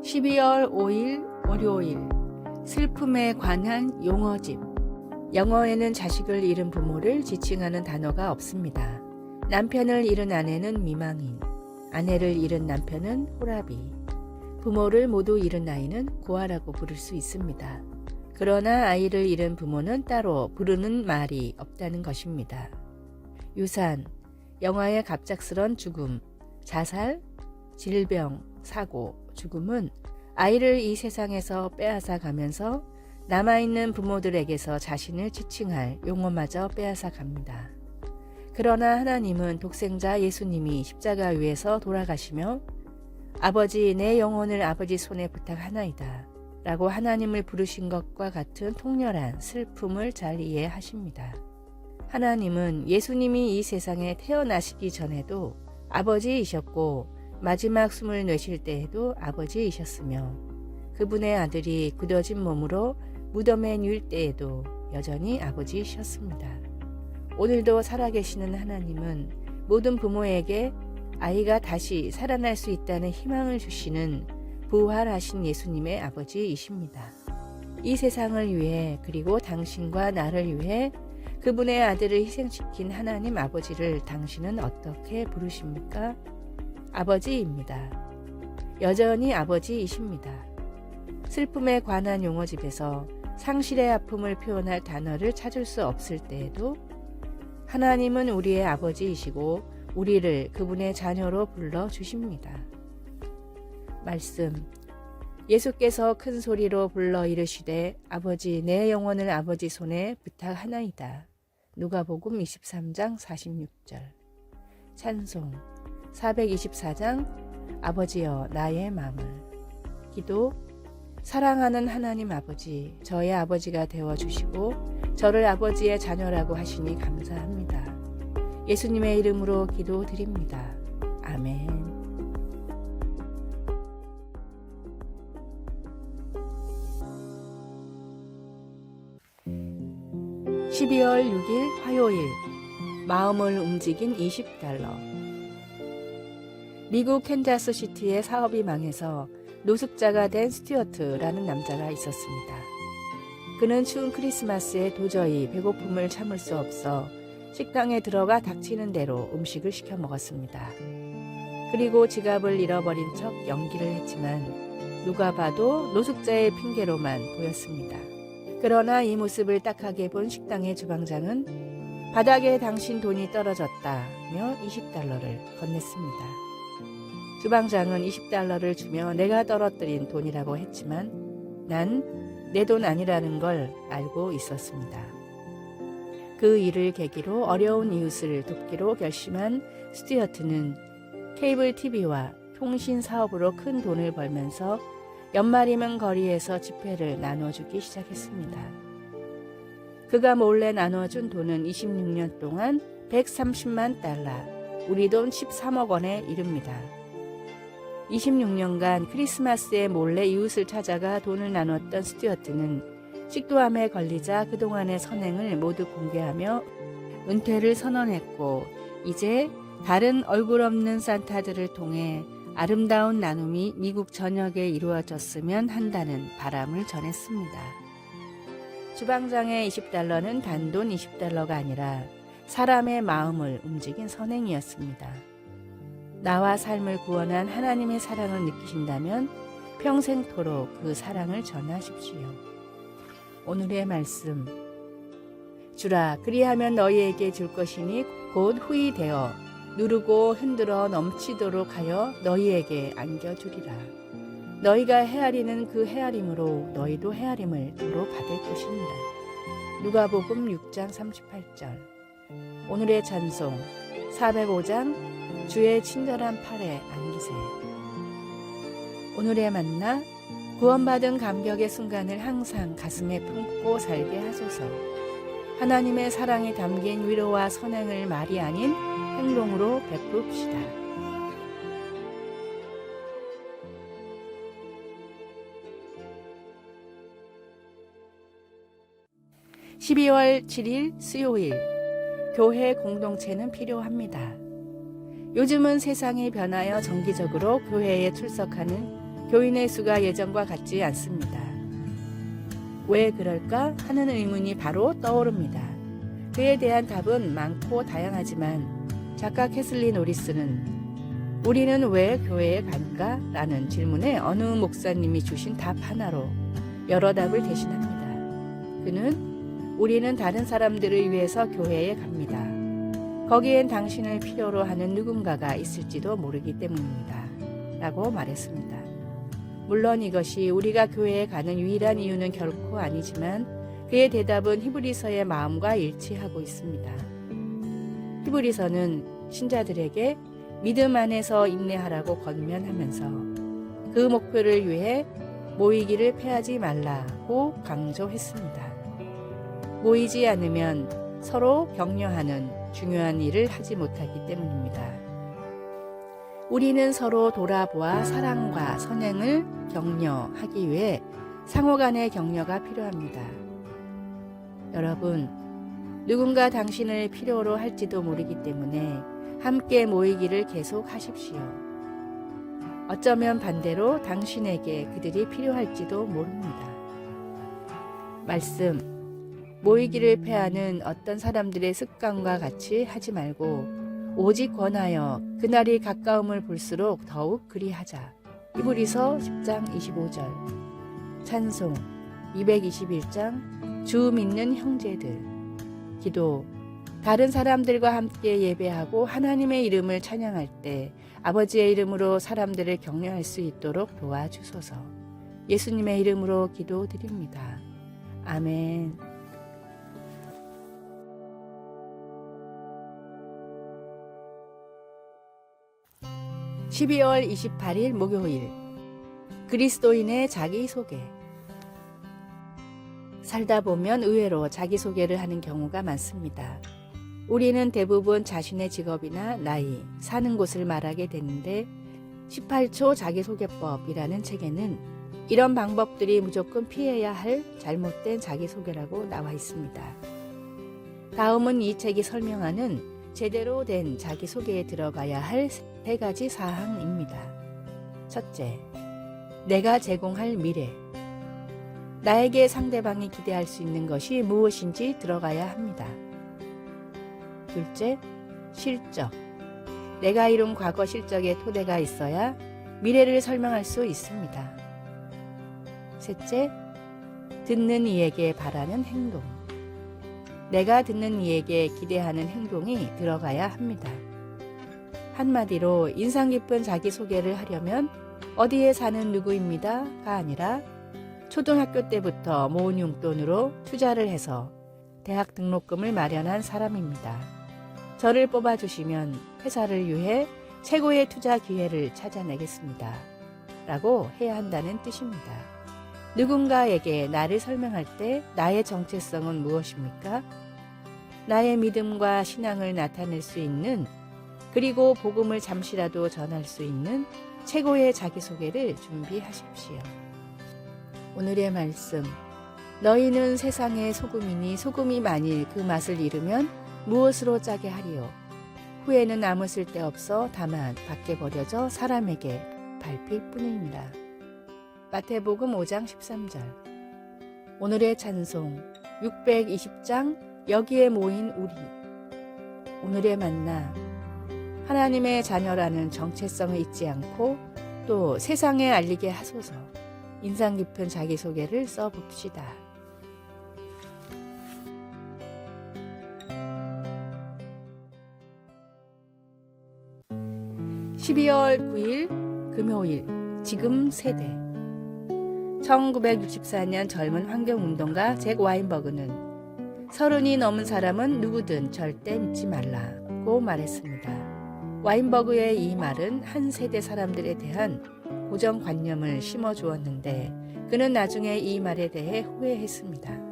12월 5일 월요일 슬픔에 관한 용어집. 영어에는 자식을 잃은 부모를 지칭하는 단어가 없습니다. 남편을 잃은 아내는 미망인, 아내를 잃은 남편은 호라비, 부모를 모두 잃은 아이는 고아라고 부를 수 있습니다. 그러나 아이를 잃은 부모는 따로 부르는 말이 없다는 것입니다. 유산, 영화의 갑작스런 죽음, 자살, 질병, 사고, 죽음은 아이를 이 세상에서 빼앗아 가면서 남아있는 부모들에게서 자신을 지칭할 용어마저 빼앗아 갑니다. 그러나 하나님은 독생자 예수님이 십자가 위에서 돌아가시며 아버지 내 영혼을 아버지 손에 부탁하나이다 라고 하나님을 부르신 것과 같은 통렬한 슬픔을 잘 이해하십니다. 하나님은 예수님이 이 세상에 태어나시기 전에도 아버지이셨고 마지막 숨을 내쉴 때에도 아버지이셨으며 그분의 아들이 굳어진 몸으로 무덤에 누일 때에도 여전히 아버지이셨습니다. 오늘도 살아계시는 하나님은 모든 부모에게 아이가 다시 살아날 수 있다는 희망을 주시는 부활하신 예수님의 아버지이십니다. 이 세상을 위해 그리고 당신과 나를 위해 그분의 아들을 희생시킨 하나님 아버지를 당신은 어떻게 부르십니까? 아버지입니다. 여전히 아버지이십니다. 슬픔에 관한 용어집에서 상실의 아픔을 표현할 단어를 찾을 수 없을 때에도 하나님은 우리의 아버지이시고 우리를 그분의 자녀로 불러주십니다. 말씀, 예수께서 큰 소리로 불러 이르시되 아버지 내 영혼을 아버지 손에 부탁하나이다. 누가복음 23장 46절. 찬송 424장 아버지여 나의 마음을. 기도, 사랑하는 하나님 아버지, 저의 아버지가 되어주시고 저를 아버지의 자녀라고 하시니 감사합니다. 예수님의 이름으로 기도드립니다. 아멘. 12월 6일 화요일 마음을 움직인 $20. 미국 캔자스시티의 사업이 망해서 노숙자가 된 스튜어트라는 남자가 있었습니다. 그는 추운 크리스마스에 도저히 배고픔을 참을 수 없어 식당에 들어가 닥치는 대로 음식을 시켜 먹었습니다. 그리고 지갑을 잃어버린 척 연기를 했지만 누가 봐도 노숙자의 핑계로만 보였습니다. 그러나 이 모습을 딱하게 본 식당의 주방장은 바닥에 당신 돈이 떨어졌다며 $20를 건넸습니다. 주방장은 $20를 주며 내가 떨어뜨린 돈이라고 했지만 난 내 돈 아니라는 걸 알고 있었습니다. 그 일을 계기로 어려운 이웃을 돕기로 결심한 스튜어트는 케이블 TV와 통신 사업으로 큰 돈을 벌면서 연말이면 거리에서 지폐를 나눠주기 시작했습니다. 그가 몰래 나눠준 돈은 26년 동안 $130만, 우리 돈 13억 원에 이릅니다. 26년간 크리스마스에 몰래 이웃을 찾아가 돈을 나눴던 스튜어트는 식도암에 걸리자 그동안의 선행을 모두 공개하며 은퇴를 선언했고 이제 다른 얼굴 없는 산타들을 통해 아름다운 나눔이 미국 전역에 이루어졌으면 한다는 바람을 전했습니다. 주방장의 $20는 단돈 $20가 아니라 사람의 마음을 움직인 선행이었습니다. 나와 삶을 구원한 하나님의 사랑을 느끼신다면 평생토록 그 사랑을 전하십시오. 오늘의 말씀, 주라 그리하면 너희에게 줄 것이니 곧 후히 되어 누르고 흔들어 넘치도록 하여 너희에게 안겨주리라. 너희가 헤아리는 그 헤아림으로 너희도 헤아림을 도로 받을 것입니다. 누가복음 6장 38절. 오늘의 찬송 405장 주의 친절한 팔에 안기세. 오늘의 만나, 구원받은 감격의 순간을 항상 가슴에 품고 살게 하소서. 하나님의 사랑이 담긴 위로와 선행을 말이 아닌 행동으로 베풉시다. 12월 7일 수요일, 교회 공동체는 필요합니다. 요즘은 세상이 변하여 정기적으로 교회에 출석하는 교인의 수가 예전과 같지 않습니다. 왜 그럴까 하는 의문이 바로 떠오릅니다. 그에 대한 답은 많고 다양하지만 작가 캐슬리 노리스는 우리는 왜 교회에 갈까? 라는 질문에 어느 목사님이 주신 답 하나로 여러 답을 대신합니다. 그는 우리는 다른 사람들을 위해서 교회에 갑니다. 거기엔 당신을 필요로 하는 누군가가 있을지도 모르기 때문입니다. 라고 말했습니다. 물론 이것이 우리가 교회에 가는 유일한 이유는 결코 아니지만 그의 대답은 히브리서의 마음과 일치하고 있습니다. 히브리서는 신자들에게 믿음 안에서 인내하라고 권면하면서 그 목표를 위해 모이기를 패하지 말라고 강조했습니다. 모이지 않으면 서로 격려하는 중요한 일을 하지 못하기 때문입니다. 우리는 서로 돌아보아 사랑과 선행을 격려하기 위해 상호 간의 격려가 필요합니다. 여러분, 누군가 당신을 필요로 할지도 모르기 때문에 함께 모이기를 계속 하십시오. 어쩌면 반대로 당신에게 그들이 필요할지도 모릅니다. 말씀, 모이기를 패하는 어떤 사람들의 습관과 같이 하지 말고 오직 권하여 그날이 가까움을 볼수록 더욱 그리하자. 히브리서 10장 25절. 찬송 221장 주 믿는 형제들. 기도, 다른 사람들과 함께 예배하고 하나님의 이름을 찬양할 때 아버지의 이름으로 사람들을 격려할 수 있도록 도와주소서. 예수님의 이름으로 기도드립니다. 아멘. 12월 28일 목요일, 그리스도인의 자기소개. 살다 보면 의외로 자기소개를 하는 경우가 많습니다. 우리는 대부분 자신의 직업이나 나이, 사는 곳을 말하게 되는데 18초 자기소개법이라는 책에는 이런 방법들이 무조건 피해야 할 잘못된 자기소개라고 나와 있습니다. 다음은 이 책이 설명하는 제대로 된 자기소개에 들어가야 할 3가지 사항입니다. 첫째, 내가 제공할 미래. 나에게 상대방이 기대할 수 있는 것이 무엇인지 들어가야 합니다. 둘째, 실적. 내가 이룬 과거 실적의 토대가 있어야 미래를 설명할 수 있습니다. 셋째, 듣는 이에게 바라는 행동. 내가 듣는 이에게 기대하는 행동이 들어가야 합니다. 한마디로 인상 깊은 자기소개를 하려면 어디에 사는 누구입니다가 아니라 초등학교 때부터 모은 용돈으로 투자를 해서 대학 등록금을 마련한 사람입니다. 저를 뽑아주시면 회사를 위해 최고의 투자 기회를 찾아내겠습니다. 라고 해야 한다는 뜻입니다. 누군가에게 나를 설명할 때 나의 정체성은 무엇입니까? 나의 믿음과 신앙을 나타낼 수 있는, 그리고 복음을 잠시라도 전할 수 있는 최고의 자기소개를 준비하십시오. 오늘의 말씀, 너희는 세상의 소금이니 소금이 만일 그 맛을 잃으면 무엇으로 짜게 하리요? 후에는 아무 쓸데없어 다만 밖에 버려져 사람에게 밟힐 뿐입니다. 마태복음 5장 13절. 오늘의 찬송 620장 여기에 모인 우리. 오늘의 만나, 하나님의 자녀라는 정체성을 잊지 않고 또 세상에 알리게 하소서. 인상 깊은 자기소개를 써봅시다. (12월 9일) 금요일, 지금 세대. 1964년 젊은 환경운동가 잭 와인버그는 30이 넘은 사람은 누구든 절대 믿지 말라고 말했습니다. 와인버그의 이 말은 한 세대 사람들에 대한 고정관념을 심어주었는데 그는 나중에 이 말에 대해 후회했습니다.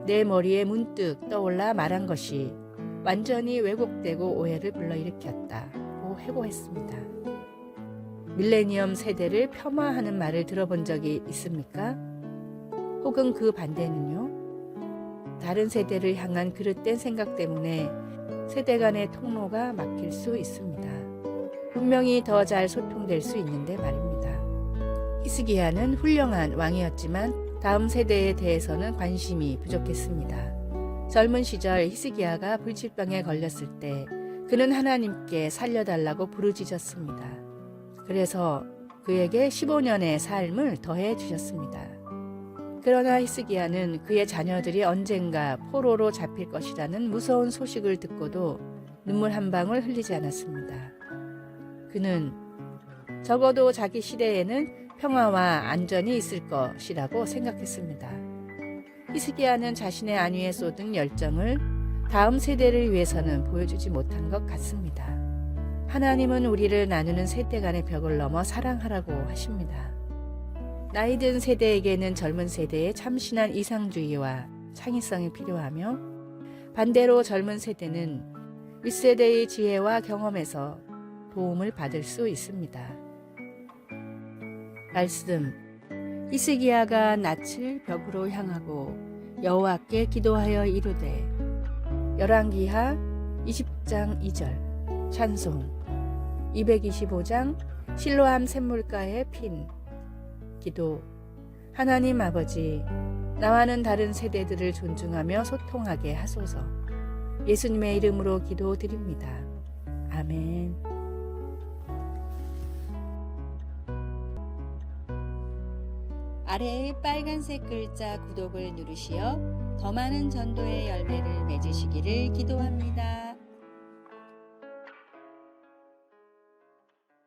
내 머리에 문득 떠올라 말한 것이 완전히 왜곡되고 오해를 불러일으켰다고 회고했습니다. 밀레니엄 세대를 폄하하는 말을 들어본 적이 있습니까? 혹은 그 반대는요? 다른 세대를 향한 그릇된 생각 때문에 세대 간의 통로가 막힐 수 있습니다. 분명히 더 잘 소통될 수 있는데 말입니다. 히스기야는 훌륭한 왕이었지만 다음 세대에 대해서는 관심이 부족했습니다. 젊은 시절 히스기야가 불치병에 걸렸을 때 그는 하나님께 살려달라고 부르짖었습니다. 그래서 그에게 15년의 삶을 더해 주셨습니다. 그러나 히스기야는 그의 자녀들이 언젠가 포로로 잡힐 것이라는 무서운 소식을 듣고도 눈물 한 방울 흘리지 않았습니다. 그는 적어도 자기 시대에는 평화와 안전이 있을 것이라고 생각했습니다. 히스기야는 자신의 안위에 쏟은 열정을 다음 세대를 위해서는 보여주지 못한 것 같습니다. 하나님은 우리를 나누는 세대 간의 벽을 넘어 사랑하라고 하십니다. 나이든 세대에게는 젊은 세대의 참신한 이상주의와 창의성이 필요하며 반대로 젊은 세대는 윗세대의 지혜와 경험에서 도움을 받을 수 있습니다. 말씀. 히스기야가 낯을 벽으로 향하고 여호와께 기도하여 이르되. 열왕기하 20장 2절. 찬송. 225장 실로암 샘물가의 핀. 기도. 하나님 아버지, 나와는 다른 세대들을 존중하며 소통하게 하소서. 예수님의 이름으로 기도드립니다. 아멘. 아래의 빨간색 글자 구독을 누르시어 더 많은 전도의 열매를 맺으시기를 기도합니다.